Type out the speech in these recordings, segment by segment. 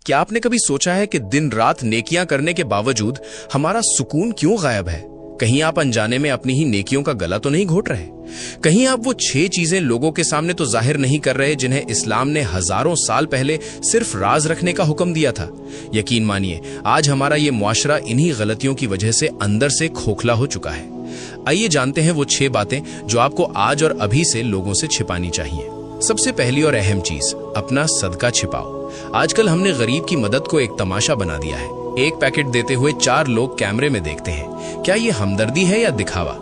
क्या आपने कभी सोचा है कि दिन रात नेकियां करने के बावजूद हमारा सुकून क्यों गायब है? कहीं आप अनजाने में अपनी ही नेकियों का गला तो नहीं घोट रहे? कहीं आप वो 6 चीजें लोगों के सामने तो जाहिर नहीं कर रहे जिन्हें इस्लाम ने हजारों साल पहले सिर्फ राज रखने का हुक्म दिया था? यकीन मानिए, आज हमारा ये मुआशरा इन्हीं गलतियों की वजह से अंदर से खोखला हो चुका है। आइए जानते हैं वो 6 बातें जो आपको आज और अभी से लोगों से छिपानी चाहिए। सबसे पहली और अहम चीज, अपना सदका छिपाओ। आजकल हमने गरीब की मदद को एक तमाशा बना दिया है। एक पैकेट देते हुए 4 लोग कैमरे में देखते हैं। क्या ये हमदर्दी है या दिखावा?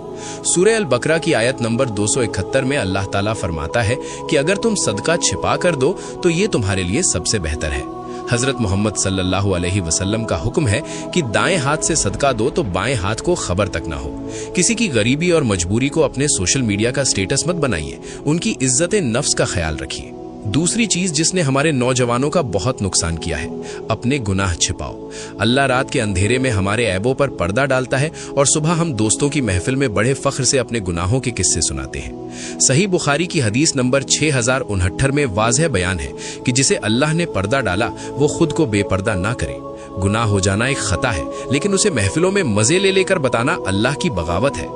सूरह अल बकरा की आयत नंबर 271 में अल्लाह ताला फरमाता है कि अगर तुम सदका छिपा कर दो तो ये तुम्हारे लिए सबसे बेहतर है। हजरत मोहम्मद सल्लल्लाहु अलैहि वसल्लम का हुक्म है कि दाएं हाथ से सदका दो तो बाएं हाथ को खबर तक ना हो। किसी की गरीबी और मजबूरी को अपने सोशल मीडिया का स्टेटस मत बनाइए, उनकी इज्जत नफ्स का ख्याल रखिए। दूसरी चीज जिसने हमारे नौजवानों का बहुत नुकसान किया है, अपने गुनाह छिपाओ। अल्लाह रात के अंधेरे में हमारे ऐबों पर पर्दा डालता है और सुबह हम दोस्तों की महफिल में बड़े फख्र से अपने गुनाहों के किस्से सुनाते हैं। सही बुखारी की हदीस नंबर 6069 में वाज़ह बयान है कि जिसे अल्लाह ने पर्दा डाला वो खुद को बेपर्दा ना करे। गुनाह हो जाना एक खता है, लेकिन उसे महफिलों में मजे ले लेकर बताना अल्लाह की बगावत है।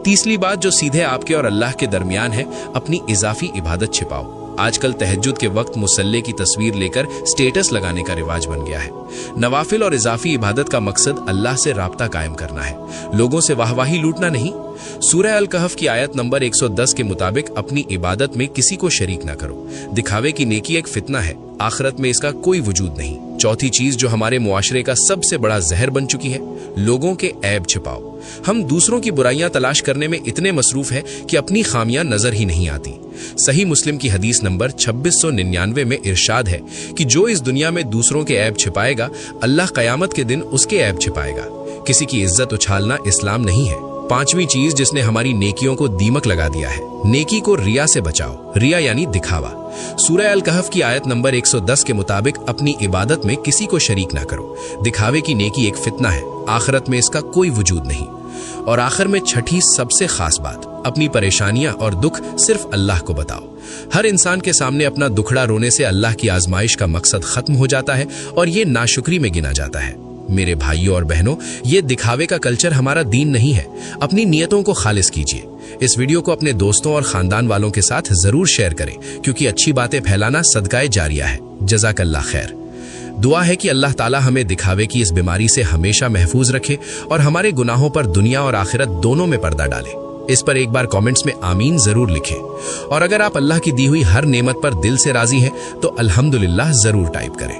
तीसरी बात जो सीधे आपके और अल्लाह के दरमियान है, अपनी इजाफी इबादत छिपाओ। आजकल तहज्जुद के वक्त मुसल्ले की तस्वीर लेकर स्टेटस लगाने का रिवाज बन गया है। नवाफिल और इजाफी इबादत का मकसद अल्लाह से राब्ता कायम करना है, लोगों से वाहवाही लूटना नहीं। सूरह अल कहफ की आयत नंबर 110 के मुताबिक अपनी इबादत में किसी को शरीक ना करो। दिखावे की नेकी एक फितना है, आखिरत में इसका कोई वजूद नहीं। चौथी चीज जो हमारे मुआशरे का सबसे बड़ा जहर बन चुकी है, लोगों के ऐब छिपाओ। हम दूसरों की बुराइयां तलाश करने में इतने मसरूफ हैं कि अपनी खामियां नजर ही नहीं आती। सही मुस्लिम की हदीस नंबर 2699 में इरशाद है कि जो इस दुनिया में दूसरों के ऐब छिपाएगा, अल्लाह कयामत के दिन उसके ऐब छिपाएगा। किसी की इज्जत उछालना इस्लाम नहीं है। पांचवी चीज जिसने हमारी नेकियों को दीमक लगा दिया है, नेकी को रिया से बचाओ। रिया यानी दिखावा। सूरह अल कहफ की आयत नंबर 110 के मुताबिक अपनी इबादत में किसी को शरीक ना करो। दिखावे की नेकी एक फितना है, आखिरत में इसका कोई वजूद नहीं। और आखिर में छठी सबसे खास बात, अपनी परेशानियां और दुख सिर्फ अल्लाह को बताओ। हर इंसान के सामने अपना दुखड़ा रोने से अल्लाह की आजमाइश का मकसद खत्म हो जाता है और ये नाशुक्री में गिना जाता है। मेरे भाइयों और बहनों, ये दिखावे का कल्चर हमारा दीन नहीं है। अपनी नियतों को खालिस कीजिए। इस वीडियो को अपने दोस्तों और खानदान वालों के साथ जरूर शेयर करें, क्योंकि अच्छी बातें फैलाना सदकाए जारिया है। जज़ाकल्लाह खैर। दुआ है कि अल्लाह ताला हमें दिखावे की इस बीमारी से हमेशा महफूज रखे और हमारे गुनाहों पर दुनिया और आखिरत दोनों में पर्दा डाले। इस पर एक बार कमेंट्स में आमीन जरूर लिखें। और अगर आप अल्लाह की दी हुई हर नेमत पर दिल से राजी हैं तो अल्हम्दुलिल्लाह जरूर टाइप करें।